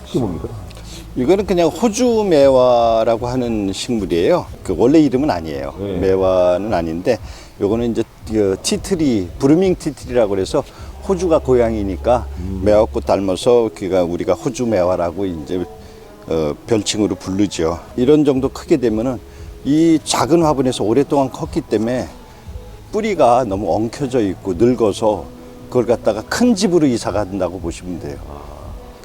이게 뭡니까? 이거는 그냥 호주 매화라고 하는 식물이에요. 그 원래 이름은 아니에요. 네. 매화는 아닌데, 요거는 이제 그 티트리, 브루밍 티트리라고 그래서 호주가 고향이니까 매화꽃 닮아서 그가 우리가 호주 매화라고 이제 별칭으로 부르죠. 이런 정도 크게 되면은 이 작은 화분에서 오랫동안 컸기 때문에 뿌리가 너무 엉켜져 있고 늙어서 그걸 갖다가 큰 집으로 이사 간다고 보시면 돼요.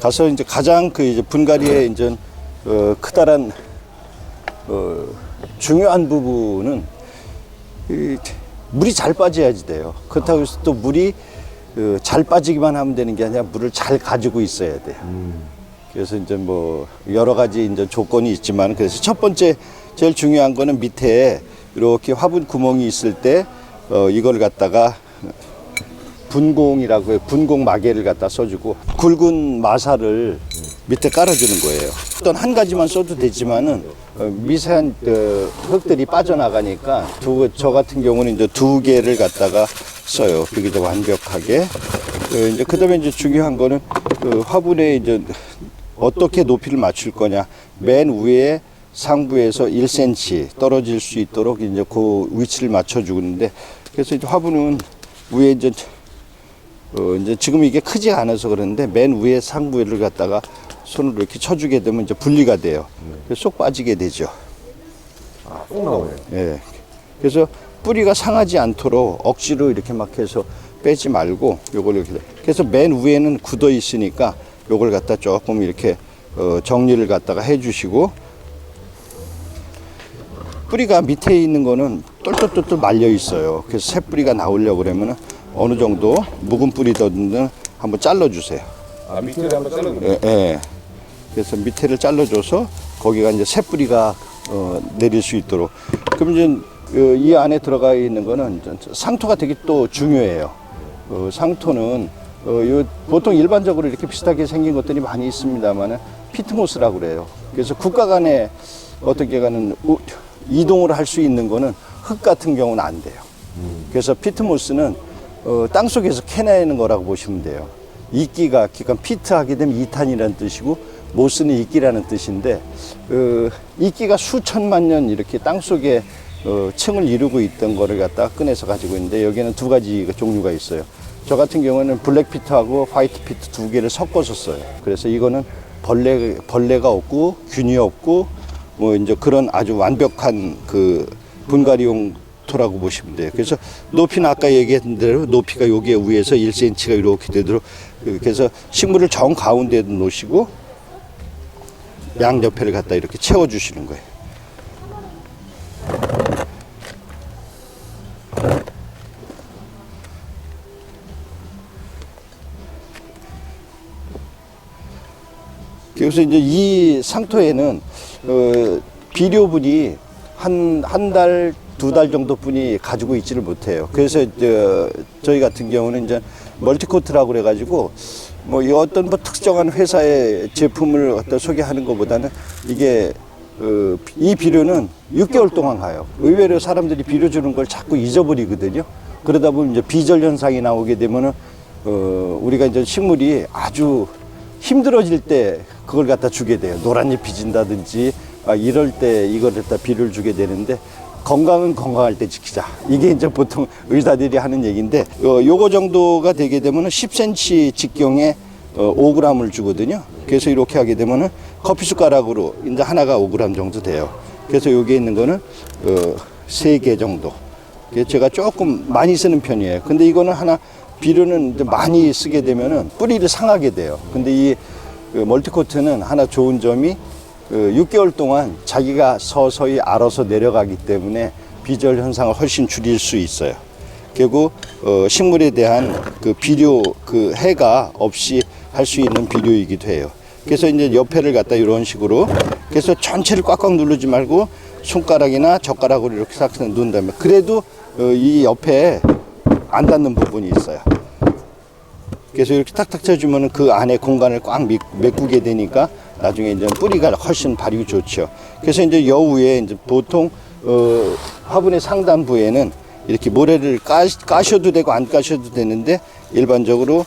가서 이제 가장 그 이제 분갈이의 이제 크다란 중요한 부분은 이 물이 잘 빠져야지 돼요. 그렇다고 해서 또 물이 잘 빠지기만 하면 되는 게 아니라 물을 잘 가지고 있어야 돼요. 그래서 이제 뭐 여러 가지 이제 조건이 있지만, 그래서 첫 번째 제일 중요한 거는 밑에 이렇게 화분 구멍이 있을 때 이걸 갖다가 분공이라고 해요. 분공 마개를 갖다 써주고 굵은 마사를 밑에 깔아주는 거예요. 어떤 한 가지만 써도 되지만은 미세한 흙들이 빠져나가니까 저 같은 경우는 이제 2개를 갖다가 써요. 그게 더 완벽하게. 이제 그다음에 이제 중요한 거는 화분에 이제 어떻게 높이를 맞출 거냐. 맨 위에 상부에서 1cm 떨어질 수 있도록 이제 그 위치를 맞춰주는데, 그래서 이제 화분은 위에 이제 지금 이게 크지 않아서 그런데 맨 위에 상부를 갖다가 손으로 이렇게 쳐주게 되면 이제 분리가 돼요. 그래서 쏙 빠지게 되죠. 아, 쏙 나오네. 예. 그래서 뿌리가 상하지 않도록 억지로 이렇게 막 해서 빼지 말고 요걸 이렇게. 그래서 맨 위에는 굳어 있으니까 요걸 갖다 조금 이렇게 정리를 갖다가 해주시고, 뿌리가 밑에 있는 거는 똘똘똘똘 말려 있어요. 그래서 새 뿌리가 나오려고 그러면은 어느 정도 묵은 뿌리든 한번 잘라주세요. 아, 밑에를 한번 잘라주네. 예, 예. 그래서 밑에를 잘라줘서 거기가 이제 새 뿌리가 내릴 수 있도록. 그럼 이제 이 안에 들어가 있는 거는 상토가 되게 또 중요해요. 상토는 보통 일반적으로 이렇게 비슷하게 생긴 것들이 많이 있습니다만은 피트모스라고 그래요. 그래서 국가 간에 어떻게 가는 이동을 할 수 있는 거는 흙 같은 경우는 안 돼요. 그래서 피트모스는 땅 속에서 캐내는 거라고 보시면 돼요. 이끼가, 그러니까 피트하게 되면 이탄이라는 뜻이고, 모스는 이끼라는 뜻인데, 이끼가 수천만 년 이렇게 땅 속에 층을 이루고 있던 거를 갖다가 꺼내서 가지고 있는데, 여기에는 2가지 종류가 있어요. 저 같은 경우는 블랙 피트하고 화이트 피트 2개를 섞어서 써요. 그래서 이거는 벌레가 없고 균이 없고 뭐 이제 그런 아주 완벽한 그 분갈이용 토라고 보시면 돼요. 그래서 높이는 아까 얘기했던 대로 높이가 여기에 위에서 1cm가 이렇게 되도록, 그래서 식물을 정 가운데에 놓으시고 양옆에를 갖다 이렇게 채워주시는 거예요. 그래서 이제 이 상토에는 비료분이 한 달, 2달 정도뿐이 가지고 있지를 못해요. 그래서 저희 같은 경우는 이제 멀티코트라고 그래가지고 뭐 어떤 뭐 특정한 회사의 제품을 갖다 소개하는 것보다는 이게 이 비료는 6개월 동안 가요. 의외로 사람들이 비료 주는 걸 자꾸 잊어버리거든요. 그러다 보면 이제 비절 현상이 나오게 되면은 우리가 이제 식물이 아주 힘들어질 때 그걸 갖다 주게 돼요. 노란잎이 진다든지 이럴 때 이걸 갖다 비료를 주게 되는데, 건강은 건강할 때 지키자. 이게 이제 보통 의사들이 하는 얘기인데, 요거 정도가 되게 되면은 10cm 직경에 5g을 주거든요. 그래서 이렇게 하게 되면은 커피 숟가락으로 이제 하나가 5g 정도 돼요. 그래서 여기에 있는 거는 3개 정도. 제가 조금 많이 쓰는 편이에요. 근데 이거는 하나 비료는 이제 많이 쓰게 되면은 뿌리를 상하게 돼요. 근데 이 멀티코트는 하나 좋은 점이 6개월 동안 자기가 서서히 알아서 내려가기 때문에 비절 현상을 훨씬 줄일 수 있어요. 그리고 식물에 대한 그 비료, 그 해가 없이 할 수 있는 비료이기도 해요. 그래서 이제 옆에를 갖다 이런 식으로, 그래서 전체를 꽉꽉 누르지 말고 손가락이나 젓가락으로 이렇게 싹 누른 다음에, 그래도 이 옆에 안 닿는 부분이 있어요. 그래서 이렇게 탁탁 쳐주면 그 안에 공간을 꽉 메꾸게 되니까 나중에 이제 뿌리가 훨씬 발육이 좋죠. 그래서 이제 여우에 이제 보통 화분의 상단부에는 이렇게 모래를 까셔도 되고 안 까셔도 되는데, 일반적으로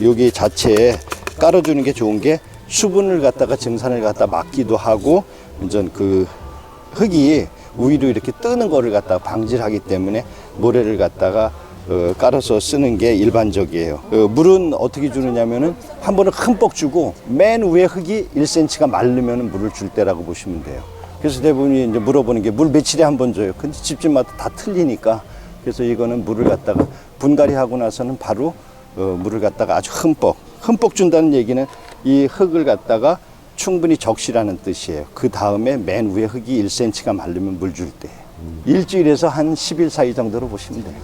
여기 자체에 깔아주는 게 좋은 게 수분을 갖다가 증산을 갖다 막기도 하고 이제 그 흙이 위로 이렇게 뜨는 거를 갖다가 방지를 하기 때문에 모래를 갖다가 깔아서 쓰는 게 일반적이에요. 물은 어떻게 주느냐면은 한 번은 흠뻑 주고 맨 위에 흙이 1cm가 마르면은 물을 줄 때라고 보시면 돼요. 그래서 대부분이 이제 물어보는 게 물 며칠에 한 번 줘요. 근데 집집마다 다 틀리니까 그래서 이거는 물을 갖다가 분갈이 하고 나서는 바로 물을 갖다가 아주 흠뻑 준다는 얘기는 이 흙을 갖다가 충분히 적시라는 뜻이에요. 그 다음에 맨 위에 흙이 1cm가 마르면 물 줄 때. 일주일에서 한 10일 사이 정도로 보시면 돼요.